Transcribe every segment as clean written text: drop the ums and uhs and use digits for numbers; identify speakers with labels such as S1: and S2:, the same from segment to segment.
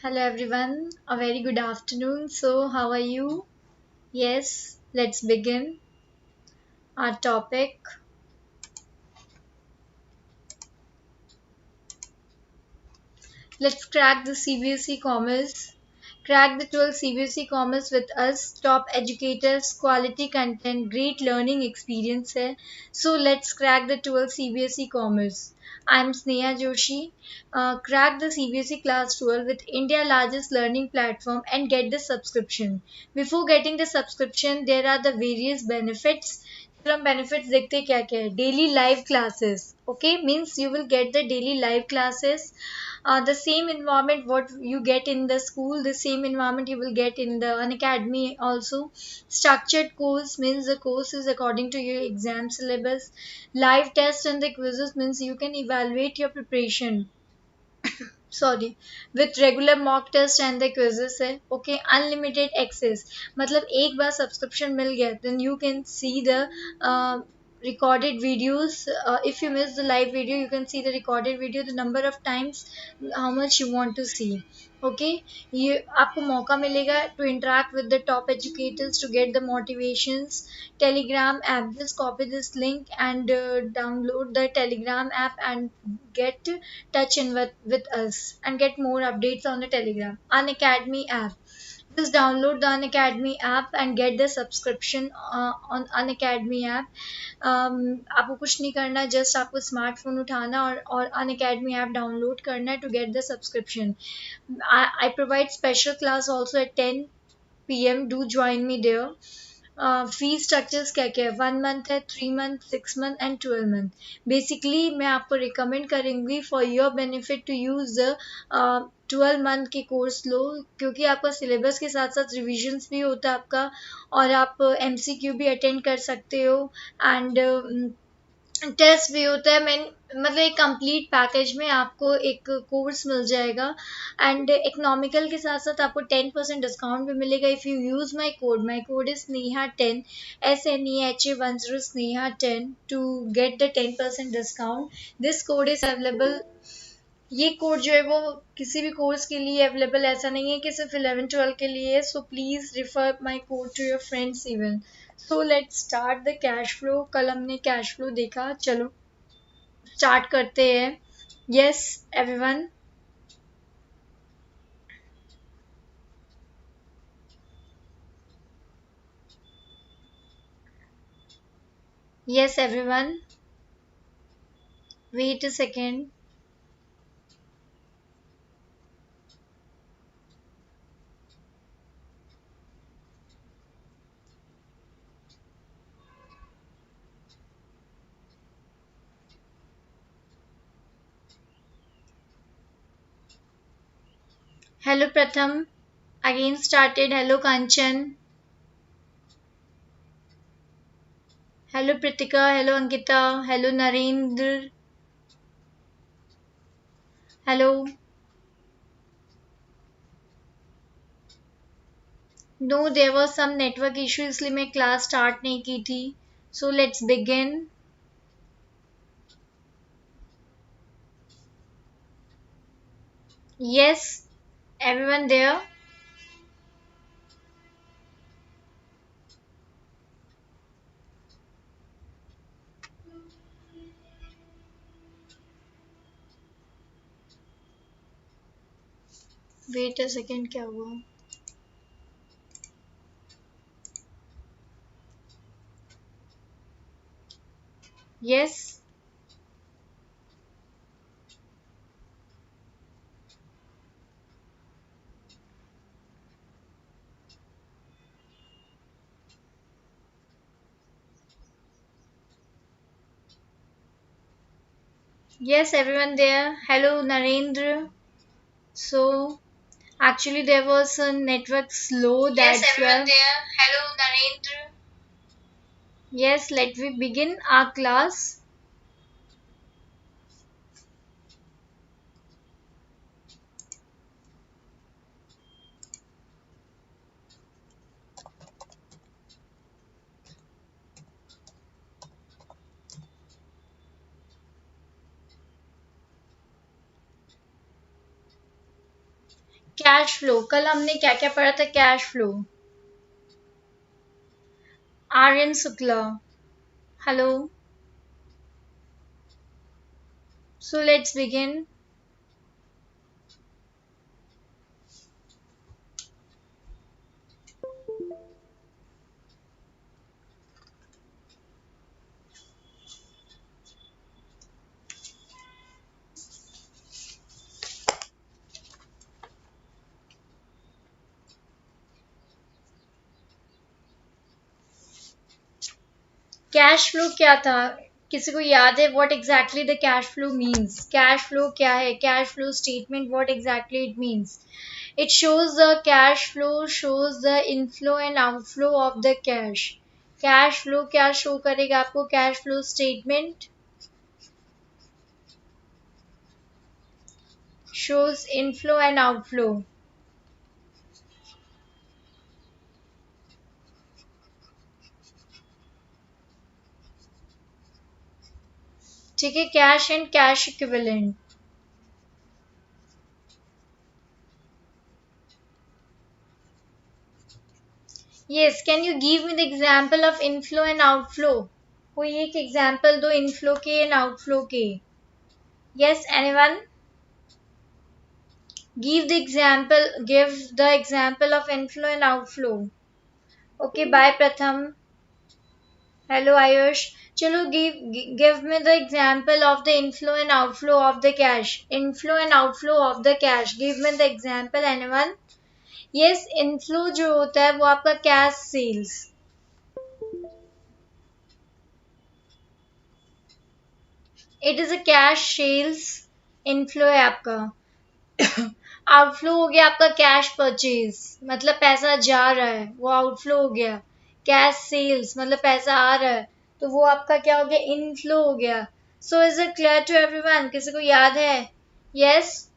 S1: Hello everyone, a very good afternoon. So, how are you? Yes, let's begin our topic. Let's crack the CBSE Commerce. Crack the 12 CBSE Commerce with us, top educators, quality content, great learning experience है. So let's crack the 12 CBSE Commerce. I'm Sneha Joshi. Crack the CBSE Class 12 with India's largest learning platform and get the subscription. Before getting the subscription, there are the various benefits. चलो हम benefits देखते हैं क्या क्या है. Daily live classes, okay, means you will get the daily live classes. The same environment what you get in the school, the same environment you will get in the Unacademy also. Structured course means the course is according to your exam syllabus. Live tests and the quizzes means you can evaluate your preparation, sorry, with regular mock test and the quizzes है. Okay, unlimited access, मतलब एक बार subscription मिल गया then you can see the recorded videos. If you miss the live video, you can see the recorded video the number of times how much you want to see. Okay, ये आपको मौका मिलेगा to interact with the top educators to get the motivations. Telegram app, just copy this link and download the Telegram app and get touch in with us and get more updates on the Telegram. Unacademy app, just download the Unacademy app and get the subscription on Unacademy app. आपको कुछ नहीं करना, just आपको smartphone उठाना और Unacademy app download करना है to get the subscription. I provide special class also at 10 p.m. Do join me there. Fee structures क्या क्या है, 1 मंथ है, 3 month, 6 month and 12 month. Basically मैं आपको रिकमेंड करूँगी for your benefit to use the 12 month के course लो, क्योंकि आपका सिलेबस के साथ साथ रिविजन्स भी होता है आपका, और आप MCQ भी अटेंड कर सकते हो एंड टेस्ट भी होता है. मैं मतलब एक कंप्लीट पैकेज में आपको एक कोर्स मिल जाएगा एंड इकोनॉमिकल के साथ साथ आपको 10% डिस्काउंट भी मिलेगा if you use my code is स्नेहा10, SNEHA10, स्नेहा10 to get the 10% discount. This code is available. ये कोड जो है वो किसी भी कोर्स के लिए अवेलेबल, ऐसा नहीं है कि सिर्फ 11-12 के लिए है. So please refer my code to your friends even. So let's start the cash flow. कल हमने कैश फ्लो देखा, चलो स्टार्ट करते हैं. Yes everyone, yes everyone, wait a second. Hello Pratham, again started. Hello Kanchan, hello Pritika, hello Ankita, hello Narendra, hello. No there was some network issue, इसलिए मैं class start नहीं की थी. So let's begin. Yes everyone there. Wait a second, क्या हुआ? Yes yes everyone there. Hello Narendra. So actually there was a network slow, that's yes everyone why. There. Hello Narendra. Yes, let we begin our class. Cash flow, कल हमने क्या क्या पढ़ा था? Cash flow. Aryan Shukla, hello. So let's begin. Cash flow क्या था? किसी को याद है what exactly the cash flow means? Cash flow क्या है? Cash flow statement, what exactly it means? It shows the cash flow, shows the inflow and outflow of the cash. Cash flow क्या show करेगा आपको? Cash flow statement shows inflow and outflow. ठीक है, cash and cash equivalent. Yes, can you give me the example of inflow and outflow? कोई एक example दो inflow के and outflow के। Yes, anyone? Give the example of inflow and outflow. Okay, bye Pratham. Hello Ayush. Chalo, give me the example of the inflow and outflow of the cash. Inflow and outflow of the cash. Give me the example, anyone? Yes, inflow जो होता है वो आपका cash sales. It is a cash sales. Inflow है आपका। Outflow हो गया आपका कैश परचेज, मतलब पैसा जा रहा है, वो आउटफ्लो हो गया। कैश सेल्स मतलब पैसा आ रहा है, तो वो आपका क्या हो गया? इनफ्लो हो गया। So is it clear to everyone? किसी को याद है? यस।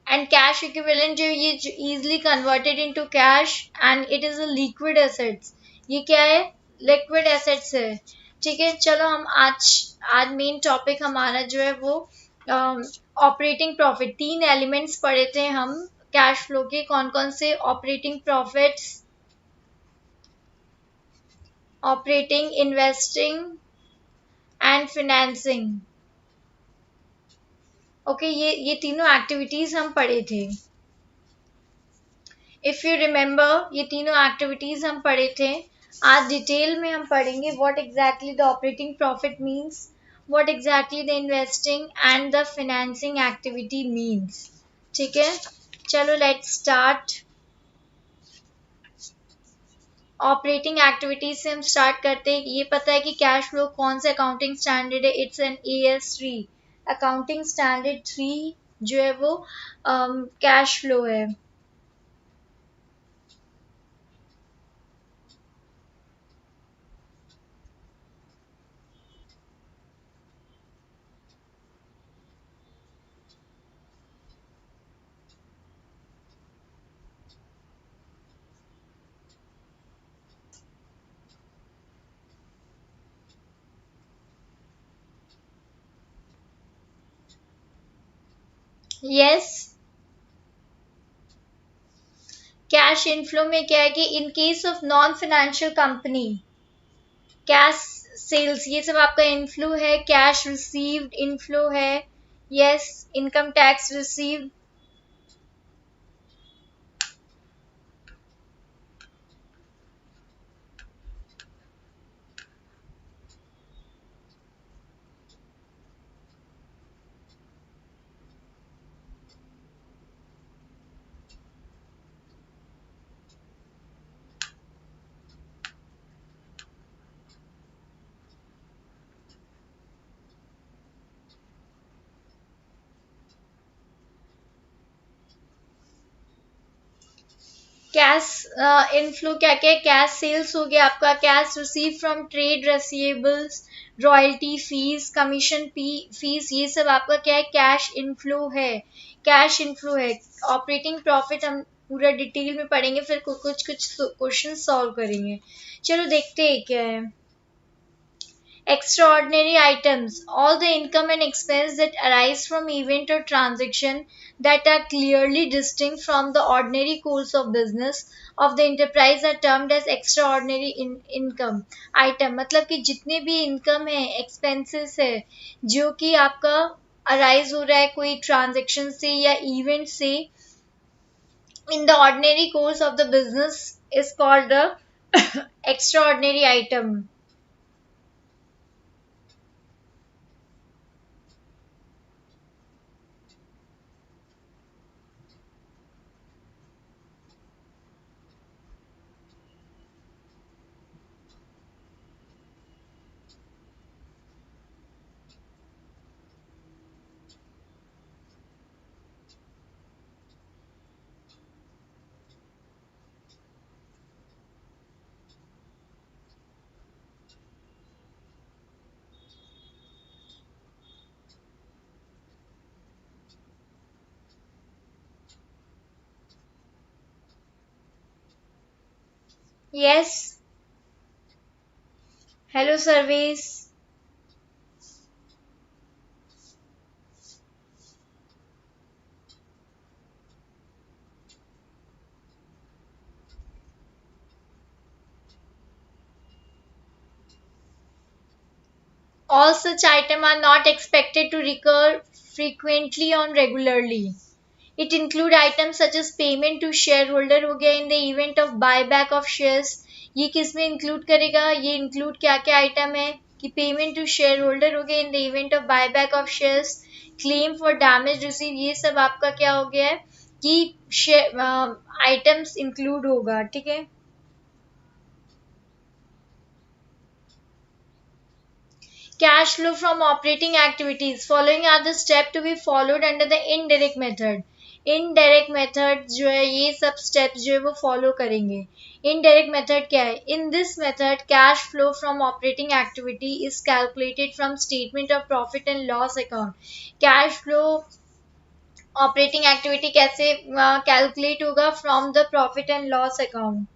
S1: एंड कैश इक्विवेलेंट जो ये easily converted into cash and it is a liquid assets. ये क्या है? लिक्विड एसेट्स है। ठीक है, चलो हम आज मेन टॉपिक हमारा जो है वो ऑपरेटिंग प्रॉफिट। तीन एलिमेंट्स पढ़े थे हम कैश फ्लो के। कौन कौन से? Operating profits, operating, investing and financing. Okay, ये तीनों एक्टिविटीज हम पढ़े थे। इफ यू रिमेम्बर, ये तीनों एक्टिविटीज हम पढ़े थे। आज डिटेल में हम पढ़ेंगे what exactly the operating profit means, what exactly the investing and the financing activity means. ठीक है, चलो लेट्स स्टार्ट। ऑपरेटिंग एक्टिविटीज से हम स्टार्ट करते हैं। ये पता है कि कैश फ्लो कौन सा अकाउंटिंग स्टैंडर्ड है? It's an AS3, accounting standard 3 जो है वो कैश फ्लो है। यस, कैश इनफ्लो में क्या है कि in case of non financial company, cash sales ये सब आपका इनफ्लो है। कैश रिसीव्ड इनफ्लो है। Yes, income tax received. Cash inflow क्या क्या है? कैश सेल्स हो गया आपका, cash receive from trade receivables, royalty fees, commission fees, ये सब आपका क्या है? कैश इनफ्लो है। कैश इनफ्लो है। ऑपरेटिंग प्रॉफिट हम पूरा डिटेल में पढ़ेंगे, फिर कुछ कुछ क्वेश्चन सॉल्व करेंगे। चलो देखते हैं क्या है। Extraordinary items, all the income and expense that arise from event or transaction that are clearly distinct from the ordinary course of business of the enterprise are termed as extraordinary income item. मतलब कि जितने भी income है, expenses है, जो कि आपका arise हो रहा है कोई transaction से या event से in the ordinary course of the business is called a extraordinary item. Yes. Hello, surveys. All such items are not expected to recur frequently or regularly. It include items such as payment to shareholder हो गया in the event of buyback of shares. ये किस में include करेगा? ये include क्या क्या item है कि payment to shareholder हो गया in the event of buyback of shares, claim for damage received, ये सब आपका क्या हो गया है कि items include होगा. ठीक है. Cash flow from operating activities. Following are the steps to be followed under the indirect method. Indirect method जो है ये सब steps जो है वो follow करेंगे. Indirect method क्या है? In this method, cash flow from operating activity is calculated from statement of profit and loss account. Cash flow operating activity कैसे calculate होगा from the profit and loss account.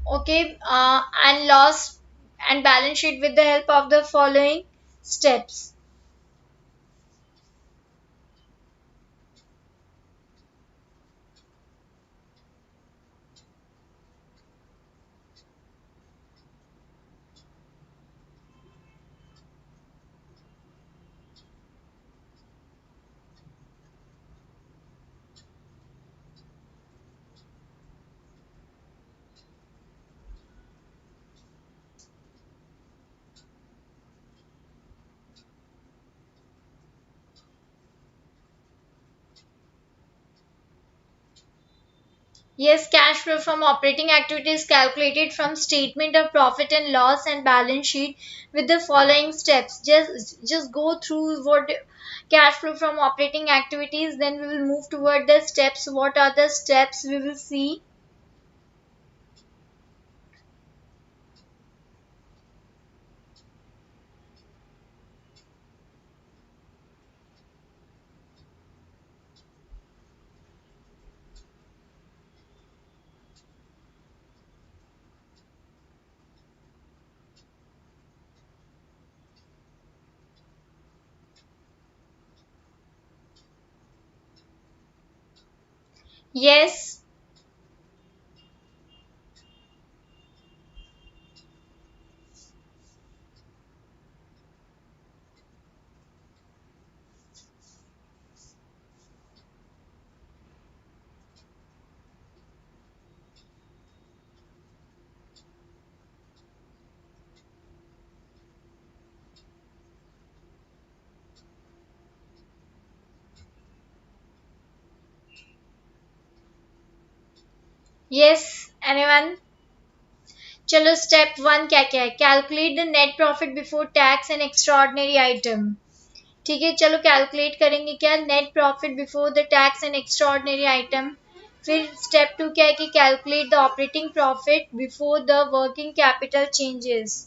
S1: Okay, and loss and balance sheet with the help of the following steps. Yes, cash flow from operating activities calculated from statement of profit and loss and balance sheet with the following steps. Just go through what cash flow from operating activities, then we will move toward the steps. What are the steps we will see? Yes, yes, anyone? चलो step one क्या क्या है? Calculate the net profit before tax and extraordinary item. ठीक है, चलो calculate करेंगे क्या, net profit before the tax and extraordinary item. फिर स्टेप 2 क्या है कि calculate the operating profit before the working capital changes.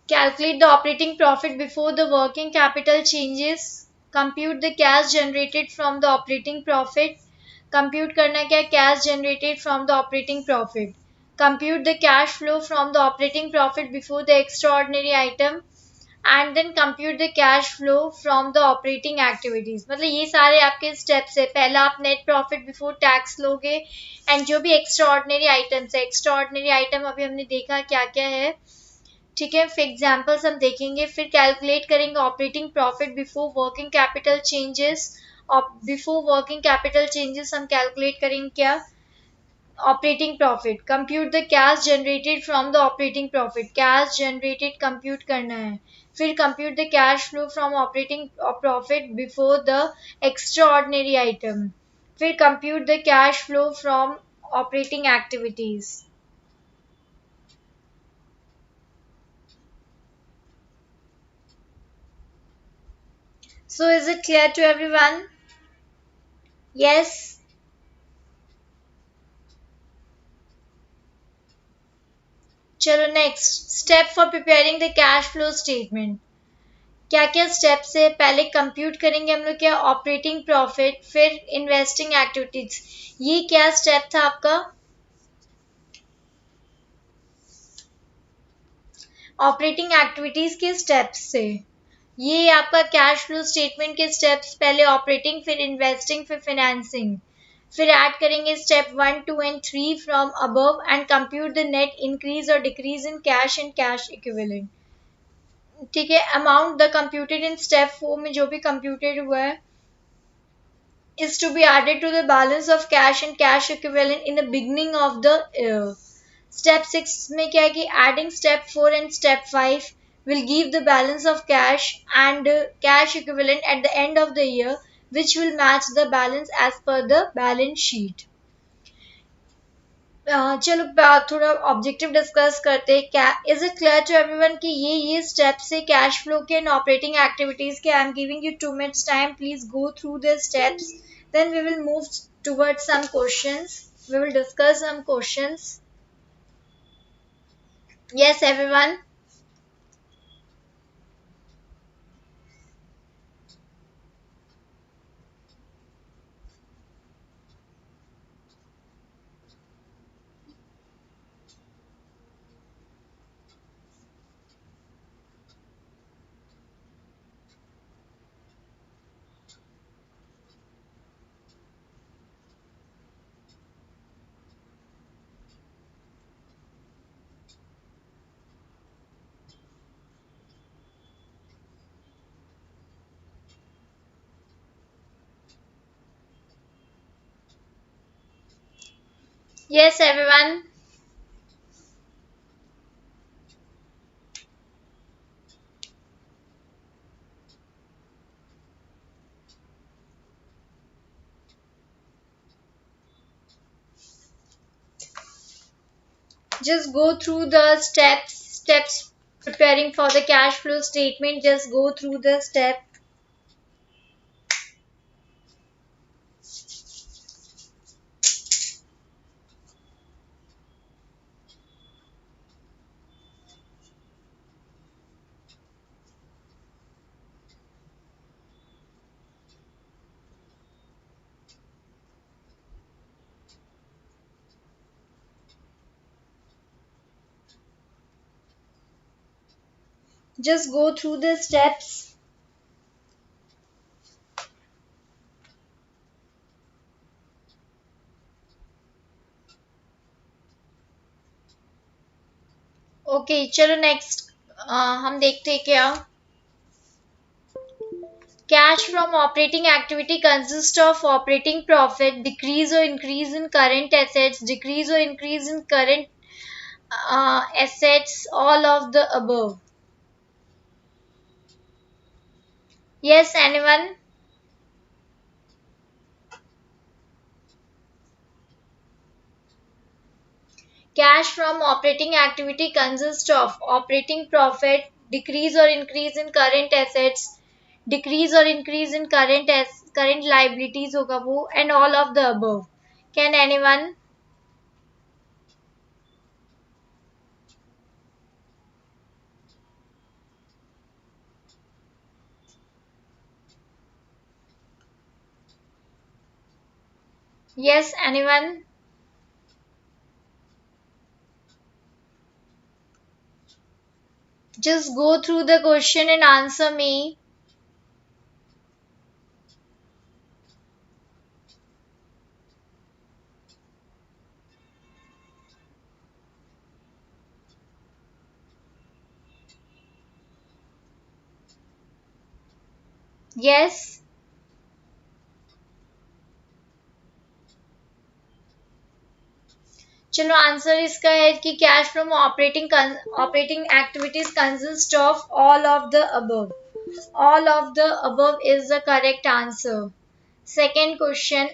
S1: Calculate the operating profit before the working capital changes. Compute the cash generated from the operating profit. Compute करना क्या, cash generated from the operating profit. Compute the cash flow from the operating profit before the extraordinary item. And then compute the cash flow from the operating activities. मतलब ये सारे आपके steps है। पहला आप net profit before tax लोगे and जो भी एक्स्ट्रा ऑर्डिनरी आइटम्स है, एक्स्ट्रा ऑर्डिनरी आइटम अभी हमने देखा क्या क्या है, ठीक है। फिर एग्जांपल्स हम देखेंगे, फिर कैलकुलेट करेंगे operating profit before working capital changes. और बिफोर वर्किंग कैपिटल चेंजेस हम कैलकुलेट करेंगे क्या, operating profit. Compute the cash generated from the operating profit, cash generated compute करना है। फिर compute the cash flow from operating profit before the extraordinary item. फिर compute the cash flow from operating activities. So is it clear to everyone? Yes. चलो next step for preparing the cash flow statement. क्या क्या steps है, पहले compute करेंगे हम लोग क्या, ऑपरेटिंग प्रॉफिट, फिर इन्वेस्टिंग एक्टिविटीज। ये क्या स्टेप था आपका, ऑपरेटिंग एक्टिविटीज के स्टेप्स से। ये आपका कैश फ्लो स्टेटमेंट के स्टेप्स, पहले ऑपरेटिंग, फिर इन्वेस्टिंग, फिर फाइनेंसिंग। फिर ऐड करेंगे step 1, 2 and 3 from above and compute the net increase और decrease in cash and cash equivalent. ठीक है, amount the computed in step 4 में जो भी कंप्यूटेड हुआ है is to be added to the balance of cash and cash equivalent in the beginning of the year. Step 6 में क्या है कि adding step 4 and step 5 will give the balance of cash and cash equivalent at the end of the year, which will match the balance as per the balance sheet. चलो थोड़ा objective discuss करते हैं। क्या is it clear to everyone कि ये steps है cash flow के and operating activities के। I am giving you 2 minutes time, please go through the steps, then we will move towards some questions, we will discuss some questions. Yes everyone, yes everyone, just go through the steps preparing for the cash flow statement, just go through the step। Just go through the steps। Okay चलो next हम देखते हैं क्या, cash from operating activity consists of operating profit, decrease or increase in current assets, decrease or increase in current assets, all of the above. Yes, anyone? Cash from operating activity consists of operating profit, decrease or increase in current assets, decrease or increase in current liabilities होगा वो, and all of the above. Can anyone? Yes, anyone? Just go through the question and answer me. Yes. चलो answer इसका है कि cash from operating activities consist of all of the above. All of the above is the correct answer. Second question.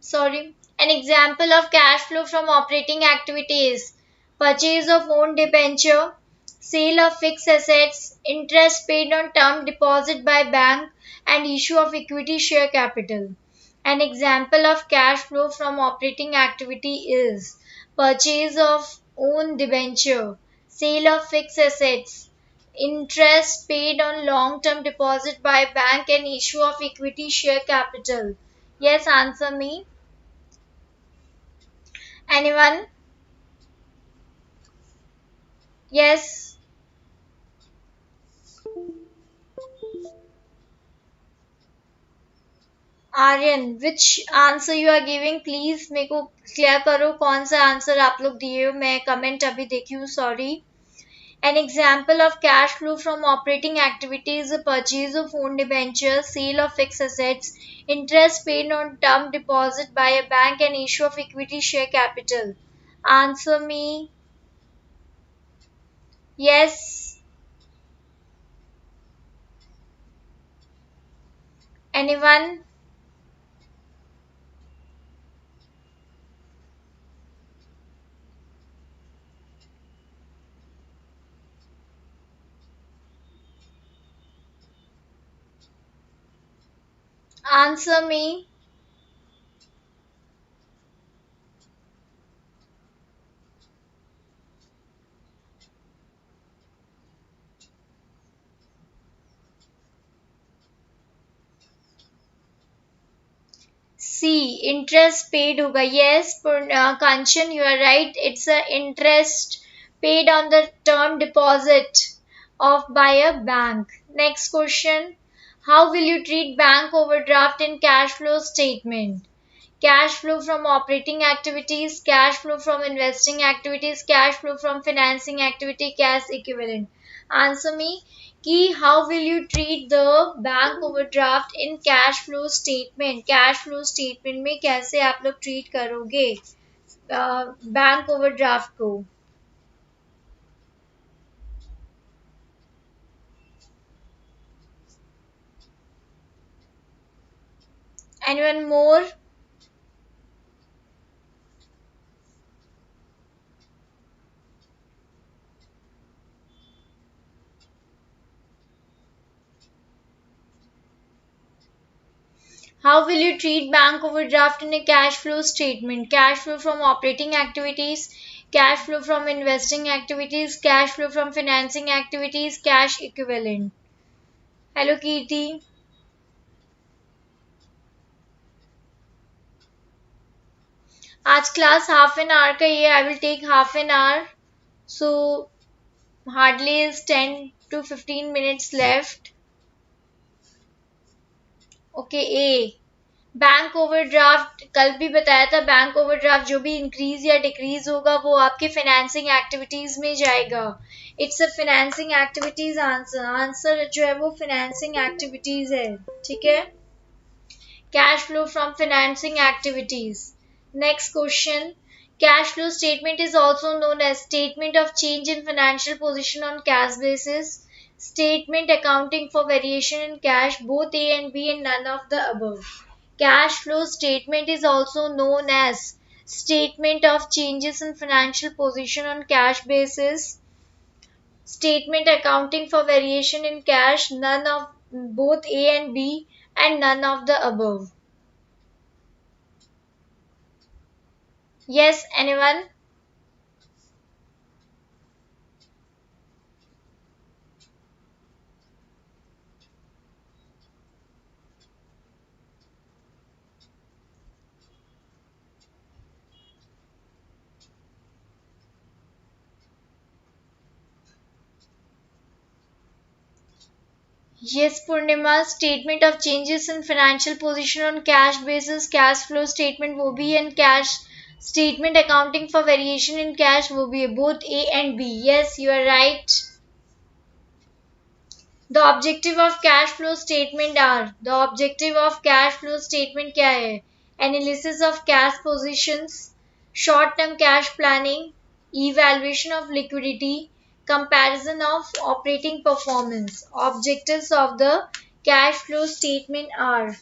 S1: Sorry. An example of cash flow from operating activities: purchase of own debenture, sale of fixed assets, interest paid on term deposit by bank, and issue of equity share capital. An example of cash flow from operating activity is purchase of own debenture, sale of fixed assets, interest paid on long-term deposit by bank, and issue of equity share capital. Yes, answer me. Anyone? Yes. Aryan, which answer you are giving? Please मेरे को clear करो कौन सा answer आप लोग दिए हो. मैं कमेंट अभी देखी हूँ. Sorry. An example of cash flow from operating activities is the purchase of own debentures, sale of fixed assets, interest paid on term deposit by a bank, and issue of equity share capital. Answer me. Yes. Anyone? Answer me. C. Interest paid होगा. Yes, Kanchan, you are right. It's a interest paid on the term deposit of by a bank. Next question. How will you treat bank overdraft in cash flow statement? Cash flow from operating activities, cash flow from investing activities, cash flow from financing activity, cash equivalent. Answer me कि how will you treat the bank overdraft in cash flow statement? Cash flow statement में कैसे आप लोग treat करोगे bank overdraft को? Anyone more? How will you treat bank overdraft in a cash flow statement? Cash flow from operating activities, cash flow from investing activities, cash flow from financing activities, cash equivalent. Hello Kirti. आज class half an hour का ये. I will take half an hour. So hardly is 10 to 15 minutes लेफ्ट. Okay. A bank overdraft कल भी बताया था. Bank overdraft जो भी इंक्रीज या डिक्रीज होगा वो आपके फाइनेंसिंग एक्टिविटीज में जाएगा. It's a financing activities answer. Answer जो है वो फाइनेंसिंग एक्टिविटीज है. ठीक है. Cash flow from financing activities. Next question. Cash flow statement is also known as statement of change in financial position on cash basis, statement accounting for variation in cash, both A and B and none of the above. Cash flow statement is also known as statement of changes in financial position on cash basis, statement accounting for variation in cash, none of both A and B and none of the above. Yes, anyone? Yes, Purnima, statement of changes in financial position on cash basis, cash flow statement will be and cash statement accounting for variation in cash will be both A and B. Yes, you are right. The objective of cash flow statement are the objective of cash flow statement क्या है? Analysis of cash positions, short term cash planning, evaluation of liquidity, comparison of operating performance. Objectives of the cash flow statement are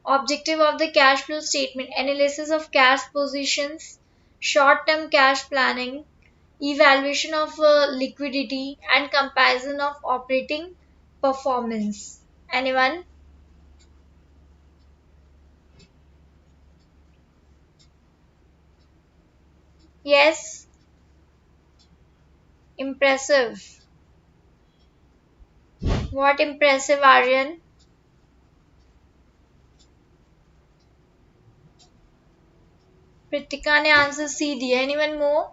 S1: objective of the cash flow statement analysis of cash positions, short term cash planning, evaluation of liquidity and comparison of operating performance. Anyone? Yes. Impressive. What impressive, Aryan? Pritika ने answer C दिया. Anyone more?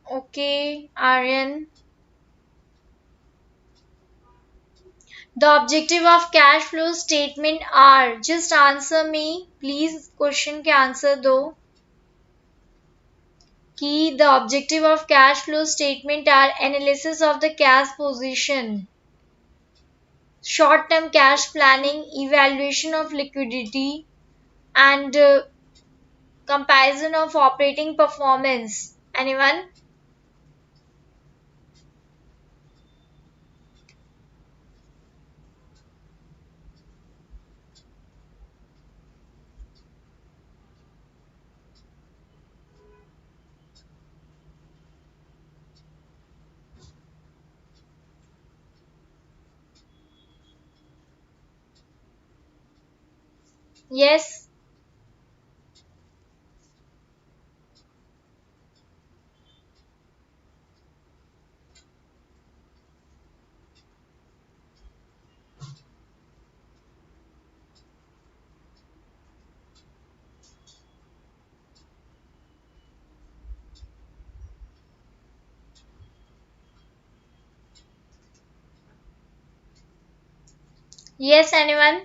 S1: Okay, Aryan. The objective of cash flow statement are just answer me please question के answer दो कि the objective of cash flow statement are analysis of the cash position, short term cash planning, evaluation of liquidity and comparison of operating performance. Anyone? Yes. Yes, anyone?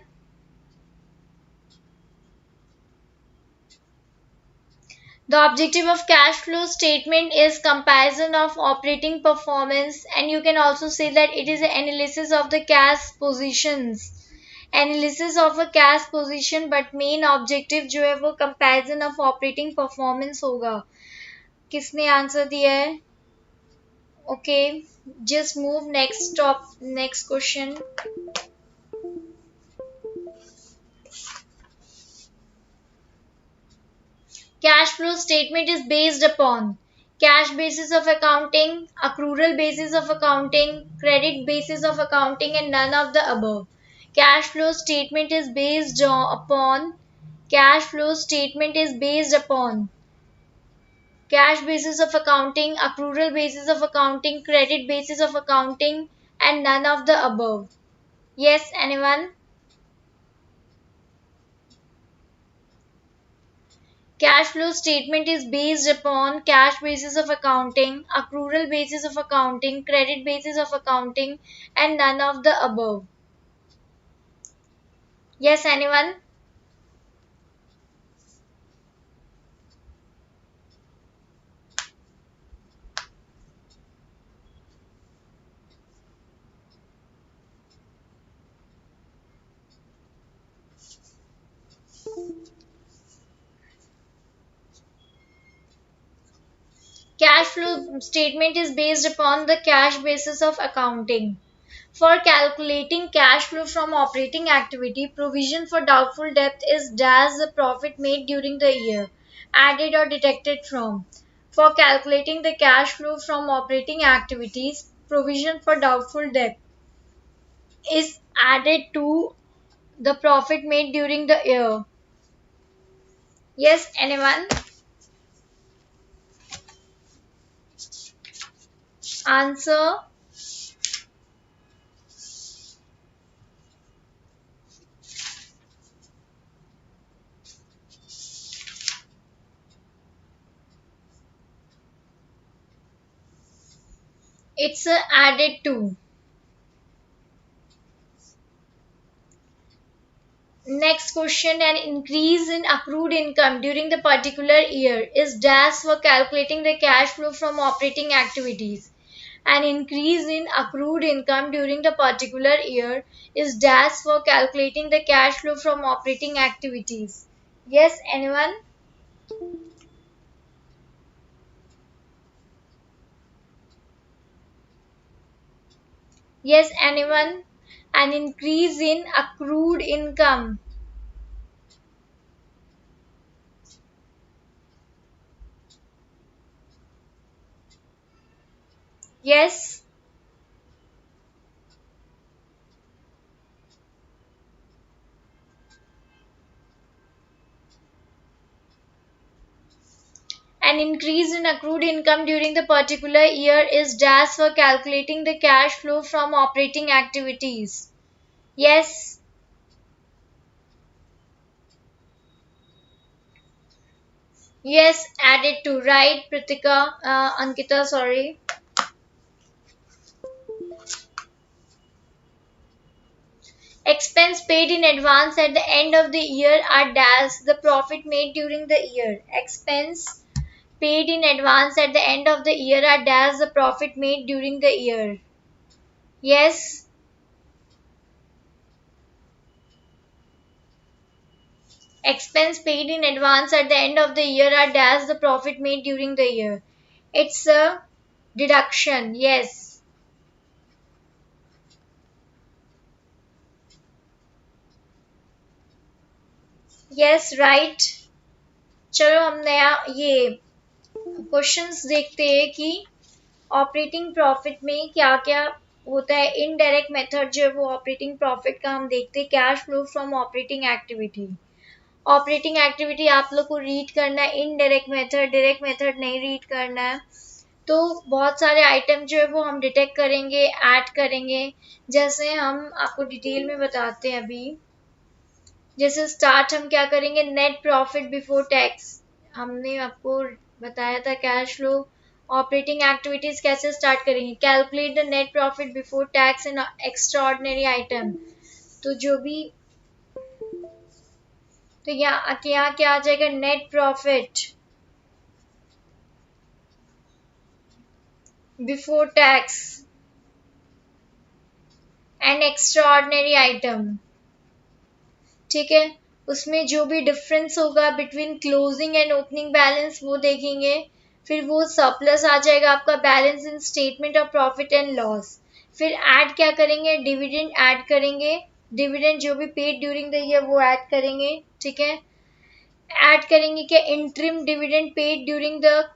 S1: The objective of cash flow statement is comparison of operating performance and you can also say that it is an analysis of the cash positions. Analysis of a cash position but main objective जो है वो comparison of operating performance होगा. किसने answer दिया है? Okay, just move next question. Cash flow statement is based upon cash basis of accounting, accrual basis of accounting, credit basis of accounting and none of the above. Cash flow statement is based upon cash flow statement is based upon cash basis of accounting, accrual basis of accounting, credit basis of accounting and none of the above. Yes, anyone? cash flow statement is based upon cash basis of accounting, accrual basis of accounting, credit basis of accounting, and none of the above. Yes, anyone? Cash flow statement is based upon the cash basis of accounting. For calculating cash flow from operating activity, provision for doubtful debt is dash the profit made during the year, added or deducted from. For calculating the cash flow from operating activities, provision for doubtful debt is added to the profit made during the year. Yes, anyone? Answer. It's added to. Next question, an increase in accrued income during the particular year is dash for calculating the cash flow from operating activities. An increase in accrued income during the particular year is dash for calculating the cash flow from operating activities. Yes, anyone? Yes, anyone? An increase in accrued income. Yes, an increase in accrued income during the particular year is dash for calculating the cash flow from operating activities. Yes, yes, added to. Right, Pritika, Ankita, sorry. Expense paid in advance at the end of the year are dash the profit made during the year. Expense paid in advance at the end of the year are dash the profit made during the year. Yes, expense paid in advance at the end of the year are dash the profit made during the year. It's a deduction. Yes. Yes, right. चलो हम नया ये questions देखते हैं कि operating profit में क्या क्या होता है. इनडायरेक्ट मेथड जो है वो ऑपरेटिंग प्रॉफिट का हम देखते हैं. Cash flow from operating activity. Operating activity आप लोग को रीड करना है. इनडायरेक्ट मेथड, डायरेक्ट मेथड नहीं रीड करना है. तो बहुत सारे आइटम जो है वो हम डिटेक्ट करेंगे, ऐड करेंगे. जैसे हम आपको डिटेल में बताते हैं अभी. जैसे स्टार्ट हम क्या करेंगे, नेट प्रॉफिट बिफोर टैक्स. हमने आपको बताया था कैश फ्लो ऑपरेटिंग एक्टिविटीज कैसे स्टार्ट करेंगे. Calculate the net profit before tax in extra ordinary item. तो जो भी, तो यहाँ क्या आ जाएगा, net profit before tax and extraordinary item. ठीक है, उसमें जो भी डिफरेंस होगा between closing and opening balance वो देखेंगे. फिर वो सरप्लस आ जाएगा आपका balance in statement of profit and loss. फिर ऐड क्या करेंगे, डिविडेंड ऐड करेंगे. डिविडेंड जो भी पेड ड्यूरिंग द ईयर वो ऐड करेंगे. ठीक है, ऐड करेंगे क्या, interim dividend paid during the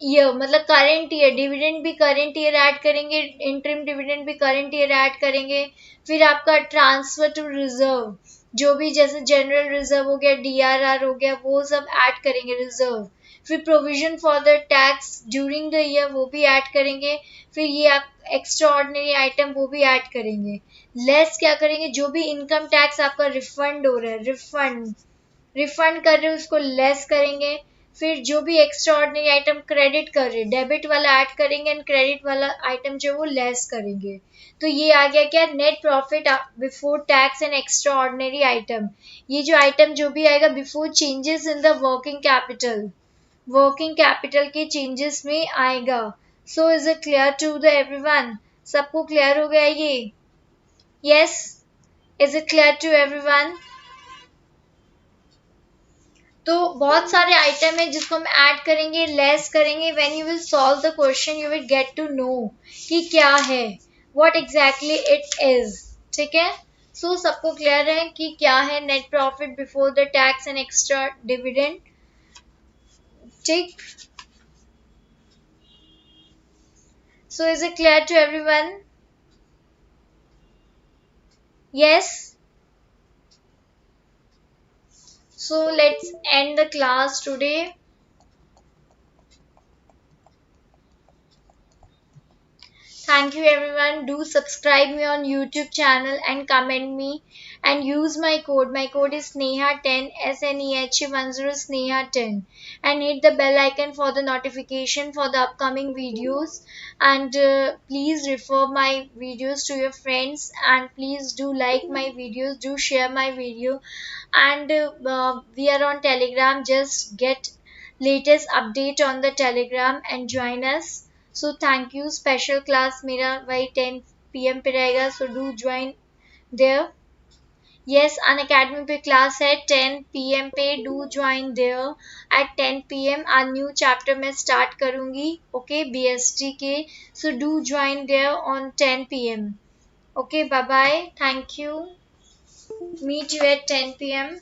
S1: year, मतलब करंट ईयर. डिविडेंड भी करंट ईयर ऐड करेंगे, इंटरिम डिविडेंड भी करंट ईयर ऐड करेंगे. फिर आपका ट्रांसफर टू रिजर्व जो भी, जैसे जनरल रिजर्व हो गया, डीआरआर हो गया, वो सब ऐड करेंगे रिजर्व. फिर provision for the tax during the year वो भी ऐड करेंगे. फिर ये आप एक्स्ट्रा ऑर्डिनरी आइटम वो भी ऐड करेंगे. लेस क्या करेंगे, जो भी इनकम टैक्स आपका रिफंड हो रहा है, रिफंड कर रहे हो उसको लेस करेंगे. फिर जो भी एक्स्ट्रा ऑर्डिनरी आइटम क्रेडिट कर रहे, डेबिट वाला ऐड करेंगे एंड क्रेडिट वाला आइटम जो वो लेस करेंगे। तो ये आ गया क्या, net profit before tax and extraordinary item. ये जो आइटम जो भी आएगा before changes in the working capital के चेंजेस में आएगा। So is it clear to the everyone? सबको क्लियर हो गया ये? Yes, is it clear to everyone? तो बहुत सारे आइटम है जिसको हम ऐड करेंगे, लेस करेंगे। When you will solve the question you will get to know कि क्या है, व्हाट एग्जैक्टली इट इज। ठीक है, सो सबको क्लियर है कि क्या है net profit before the tax and extra dividend? ठीक, so is it clear to everyone? Yes, so let's end the class today. Thank you everyone. Do subscribe me on YouTube channel and comment me and use my code. My code is Sneha10, SNEHA10 Sneha10, and hit the bell icon for the notification for the upcoming videos. And please refer my videos to your friends, and please do like my videos, do share my video. And we are on Telegram. Just get latest update on the Telegram and join us. So thank you. Special class मेरा वही 10 PM पे रहेगा, so do join there. Yes, Unacademy पे class है 10 PM पे, do join there at 10 PM। आज new chapter मैं start करूंगी, ओके, BST के, so do join there on 10 PM। Okay, bye bye, thank you, meet you at 10 PM।